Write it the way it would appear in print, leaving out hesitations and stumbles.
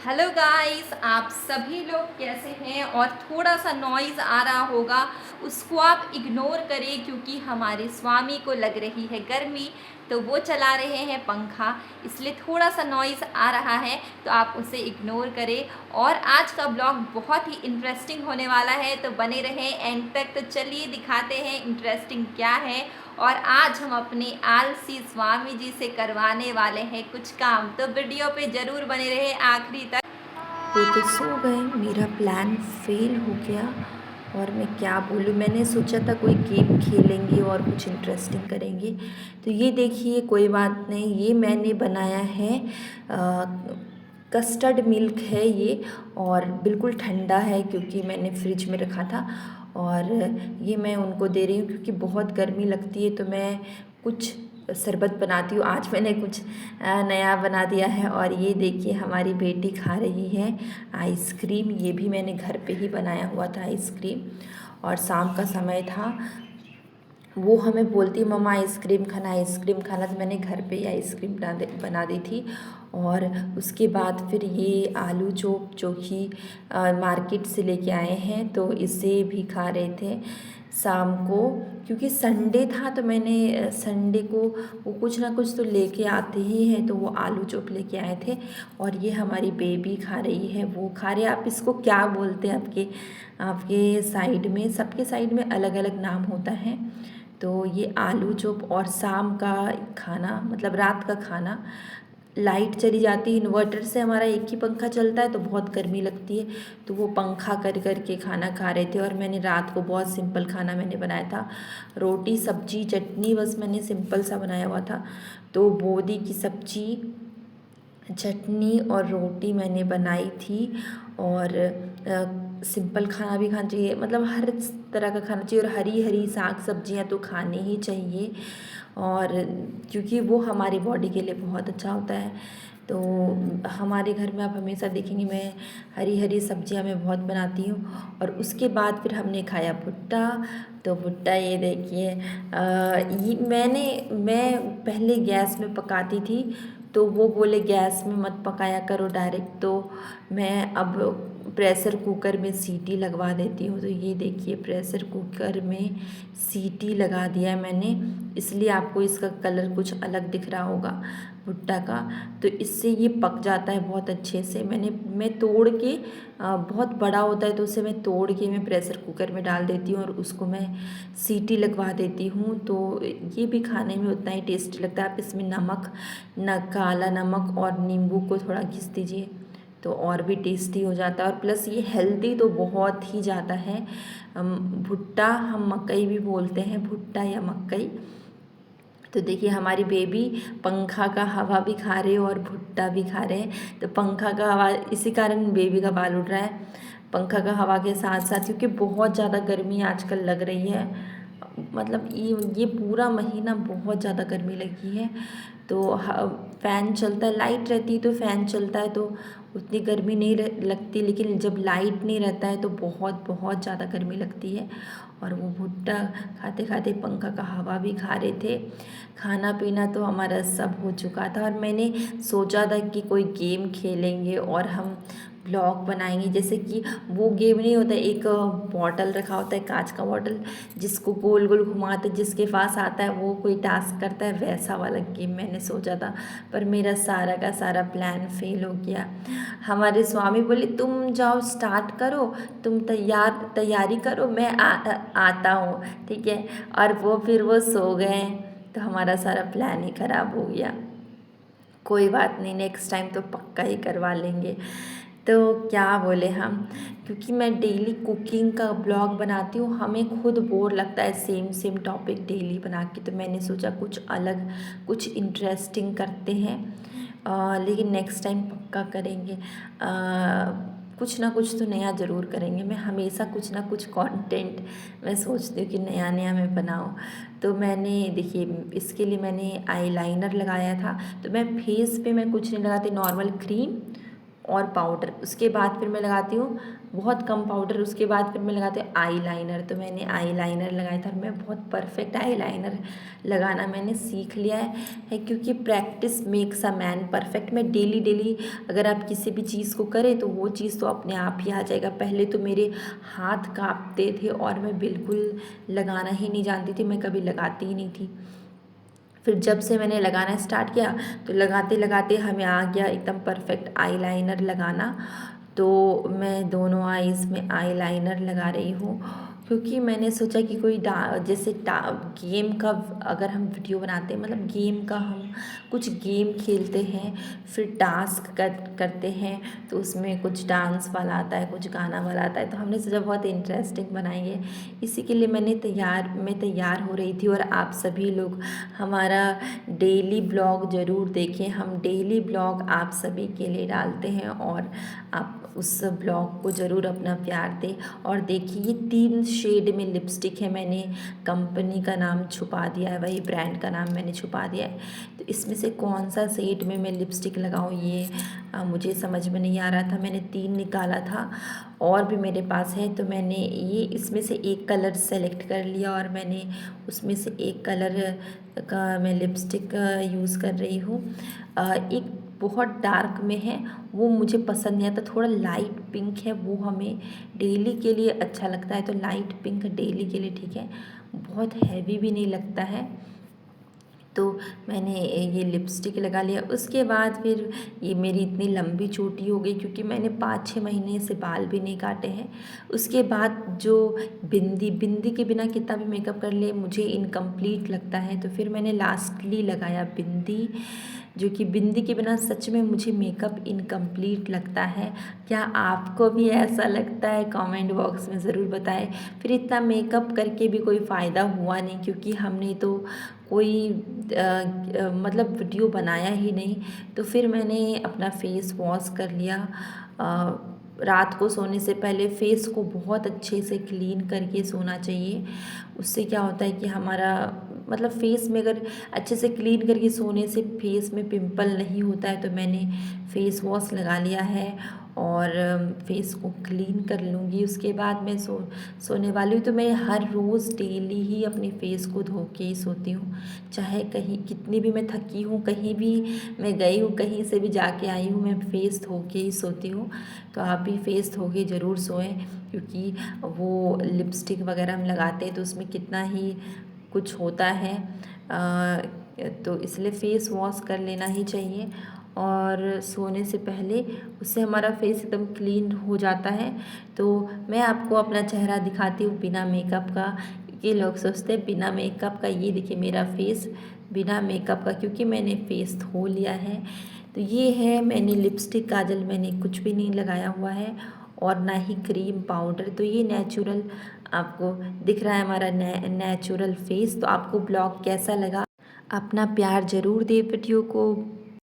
Hello guys, आप सभी लोग कैसे हैं। और थोड़ा सा नॉइज़ आ रहा होगा, उसको आप इग्नोर करें क्योंकि हमारे स्वामी को लग रही है गर्मी, तो वो चला रहे हैं पंखा, इसलिए थोड़ा सा नॉइज़ आ रहा है, तो आप उसे इग्नोर करें। और आज का ब्लॉग बहुत ही इंटरेस्टिंग होने वाला है, तो बने रहें एंड तक। तो चलिए दिखाते हैं इंटरेस्टिंग क्या है। और आज हम अपने आलसी स्वामी जी से करवाने वाले हैं कुछ काम, तो वीडियो पे ज़रूर बने रहे आखिरी तक। वो तो सो गए, मेरा प्लान फेल हो गया। और मैं क्या बोलूँ, मैंने सोचा था कोई गेम खेलेंगे और कुछ इंटरेस्टिंग करेंगे। तो ये देखिए, कोई बात नहीं, ये मैंने बनाया है कस्टर्ड मिल्क है ये। और बिल्कुल ठंडा है क्योंकि मैंने फ्रिज में रखा था। और ये मैं उनको दे रही हूँ क्योंकि बहुत गर्मी लगती है, तो मैं कुछ शरबत बनाती हूँ। आज मैंने कुछ नया बना दिया है। और ये देखिए, हमारी बेटी खा रही है आइसक्रीम। ये भी मैंने घर पे ही बनाया हुआ था आइसक्रीम। और शाम का समय था, वो हमें बोलती मम्मा आइसक्रीम खाना, आइसक्रीम खाना। तो मैंने घर पे ही आइसक्रीम बना दी थी। और उसके बाद फिर ये आलू चॉप जो कि मार्केट से लेके आए हैं, तो इसे भी खा रहे थे शाम को। क्योंकि संडे था तो मैंने संडे को वो कुछ ना कुछ तो लेके आते ही हैं, तो वो आलू चॉप लेके आए थे। और ये हमारी बेबी खा रही है, वो खा रहे। आप इसको क्या बोलते हैं आपके आपके साइड में? सबके साइड में अलग अलग नाम होता है। तो ये आलू चॉप और शाम का खाना, मतलब रात का खाना। लाइट चली जाती है, इन्वर्टर से हमारा एक ही पंखा चलता है, तो बहुत गर्मी लगती है, तो वो पंखा कर कर के खाना खा रहे थे। और मैंने रात को बहुत सिंपल खाना मैंने बनाया था, रोटी सब्जी चटनी, बस मैंने सिंपल सा बनाया हुआ था। तो बोदी की सब्जी, चटनी और रोटी मैंने बनाई थी। और सिंपल खाना भी खाना चाहिए, मतलब हर तरह का खाना चाहिए। और हरी हरी साग सब्जियां तो खानी ही चाहिए, और क्योंकि वो हमारी बॉडी के लिए बहुत अच्छा होता है। तो हमारे घर में आप हमेशा देखेंगे, मैं हरी हरी सब्जियां मैं बहुत बनाती हूँ। और उसके बाद फिर हमने खाया भुट्टा। तो भुट्टा ये देखिए, ये मैं पहले गैस में पकाती थी, तो वो बोले गैस में मत पकाया करो डायरेक्ट, तो मैं अब प्रेशर कुकर में सीटी लगवा देती हूँ। तो ये देखिए, प्रेशर कुकर में सीटी लगा दिया है मैंने, इसलिए आपको इसका कलर कुछ अलग दिख रहा होगा भुट्टा का। तो इससे ये पक जाता है बहुत अच्छे से। मैं तोड़ के बहुत बड़ा होता है, तो उसे मैं तोड़ के मैं प्रेशर कुकर में डाल देती हूँ और उसको मैं सीटी लगवा देती हूँ। तो ये भी खाने में उतना ही टेस्टी लगता है। आप इसमें नमक, न काला नमक और नींबू को थोड़ा घिस दीजिए, तो और भी टेस्टी हो जाता है। और प्लस ये हेल्दी तो बहुत ही ज़्यादा है। भुट्टा हम मकई भी बोलते हैं, भुट्टा या मकई। तो देखिए, हमारी बेबी पंखा का हवा भी खा रहे हो और भुट्टा भी खा रहे हैं। तो पंखा का हवा, इसी कारण बेबी का बाल उड़ रहा है पंखा का हवा के साथ साथ, क्योंकि बहुत ज़्यादा गर्मी आजकल लग रही है। मतलब ये पूरा महीना बहुत ज़्यादा गर्मी लगी है। तो फ़ैन चलता है, लाइट रहती है तो फ़ैन चलता है, तो उतनी गर्मी नहीं लगती। लेकिन जब लाइट नहीं रहता है तो बहुत बहुत ज़्यादा गर्मी लगती है। और वो भुट्टा खाते खाते पंखा का हवा भी खा रहे थे। खाना पीना तो हमारा सब हो चुका था, और मैंने सोचा था कि कोई गेम खेलेंगे और हम ब्लॉग बनाएंगे। जैसे कि वो गेम नहीं होता, एक बॉटल रखा होता है, कांच का बॉटल, जिसको गोल गोल घुमाते, जिसके पास आता है वो कोई टास्क करता है, वैसा वाला गेम मैंने सोचा था। पर मेरा सारा का सारा प्लान फेल हो गया। हमारे स्वामी बोले तुम जाओ स्टार्ट करो, तुम तैयारी करो, मैं आता हूँ, ठीक है। और फिर वो सो गए, तो हमारा सारा प्लान ही ख़राब हो गया। कोई बात नहीं, नेक्स्ट टाइम तो पक्का ही करवा लेंगे। तो क्या बोले हम, क्योंकि मैं डेली कुकिंग का ब्लॉग बनाती हूँ, हमें खुद बोर लगता है सेम सेम टॉपिक डेली बना के। तो मैंने सोचा कुछ अलग, कुछ इंटरेस्टिंग करते हैं। लेकिन नेक्स्ट टाइम पक्का करेंगे। कुछ ना कुछ तो नया ज़रूर करेंगे। मैं हमेशा कुछ ना कुछ कंटेंट मैं सोचती हूँ कि नया नया मैं बनाऊँ। तो मैंने देखिए, इसके लिए मैंने आईलाइनर लगाया था। तो मैं फेस पे मैं कुछ नहीं लगाती, नॉर्मल क्रीम और पाउडर। उसके बाद फिर मैं लगाती हूँ बहुत कम पाउडर, उसके बाद फिर मैं लगाती हूँ आई लाइनर। तो मैंने आई लाइनर लगाया था और मैं बहुत परफेक्ट आई लाइनर लगाना मैंने सीख लिया है क्योंकि practice makes a man perfect. मैं डेली डेली अगर आप किसी भी चीज़ को करें तो वो चीज़ तो अपने आप ही आ जाएगा। पहले तो मेरे हाथ काँपते थे और मैं बिल्कुल लगाना ही नहीं जानती थी, मैं कभी लगाती ही नहीं थी। फिर जब से मैंने लगाना स्टार्ट किया तो लगाते लगाते हमें आ गया एकदम परफेक्ट आई लाइनर लगाना। तो मैं दोनों आईज़ में आई लाइनर लगा रही हूँ क्योंकि मैंने सोचा कि कोई जैसे गेम का अगर हम वीडियो बनाते हैं, मतलब गेम का हम कुछ गेम खेलते हैं फिर टास्क करते हैं तो उसमें कुछ डांस वाला आता है, कुछ गाना वाला आता है, तो हमने सोचा बहुत इंटरेस्टिंग बनाएंगे। इसी के लिए मैं तैयार हो रही थी। और आप सभी लोग हमारा डेली ब्लॉग ज़रूर देखें। हम डेली ब्लॉग आप सभी के लिए डालते हैं और आप उस ब्लॉग को ज़रूर अपना प्यार दें। और देखिए ये 3 शेड में लिपस्टिक है, मैंने कंपनी का नाम छुपा दिया है, वही ब्रांड का नाम मैंने छुपा दिया है। तो इसमें से कौन सा शेड में मैं लिपस्टिक लगाऊं ये मुझे समझ में नहीं आ रहा था। मैंने 3 निकाला था और भी मेरे पास है, तो मैंने ये इसमें से एक कलर सेलेक्ट कर लिया और मैंने उसमें से एक कलर का मैं लिपस्टिक यूज़ कर रही हूँ। एक बहुत डार्क में है वो मुझे पसंद नहीं आता, थोड़ा लाइट पिंक है वो हमें डेली के लिए अच्छा लगता है, तो लाइट पिंक डेली के लिए ठीक है, बहुत हैवी भी नहीं लगता है। तो मैंने ये लिपस्टिक लगा लिया। उसके बाद फिर ये मेरी इतनी लंबी चोटी हो गई क्योंकि मैंने 5-6 महीने से बाल भी नहीं काटे हैं। उसके बाद जो बिंदी के बिना कितना भी मेकअप कर ले मुझे इनकम्प्लीट लगता है, तो फिर मैंने लास्टली लगाया बिंदी, जो कि बिंदी के बिना सच में मुझे मेकअप इनकम्प्लीट लगता है। क्या आपको भी ऐसा लगता है? कमेंट बॉक्स में ज़रूर बताएं। फिर इतना मेकअप करके भी कोई फ़ायदा हुआ नहीं क्योंकि हमने तो कोई मतलब वीडियो बनाया ही नहीं। तो फिर मैंने अपना फेस वॉश कर लिया। रात को सोने से पहले फेस को बहुत अच्छे से क्लीन करके सोना चाहिए। उससे क्या होता है कि हमारा मतलब फेस में अगर अच्छे से क्लीन करके सोने से फेस में पिंपल नहीं होता है। तो मैंने फेस वॉश लगा लिया है और फेस को क्लीन कर लूँगी। उसके बाद मैं सोने वाली हूँ। तो मैं हर रोज़ डेली ही अपने फेस को धो के ही सोती हूँ, चाहे कहीं कितनी भी मैं थकी हूँ, कहीं भी मैं गई हूँ, कहीं से भी जाके आई हूँ, मैं फेस धो के ही सोती हूँ। तो आप भी फेस धो के ज़रूर सोएं क्योंकि वो लिपस्टिक वगैरह हम लगाते हैं तो उसमें कितना ही कुछ होता है, तो इसलिए फ़ेस वॉश कर लेना ही चाहिए और सोने से पहले, उससे हमारा फेस एकदम क्लीन हो जाता है। तो मैं आपको अपना चेहरा दिखाती हूँ बिना मेकअप का, क्योंकि लोग सोचते हैं बिना मेकअप का। ये देखिए मेरा फेस बिना मेकअप का, क्योंकि मैंने फेस धो लिया है। तो ये है, मैंने लिपस्टिक काजल मैंने कुछ भी नहीं लगाया हुआ है और ना ही क्रीम पाउडर। तो ये नेचुरल आपको दिख रहा है हमारा नेचुरल फेस। तो आपको ब्लॉग कैसा लगा? अपना प्यार ज़रूर दें वीडियो को।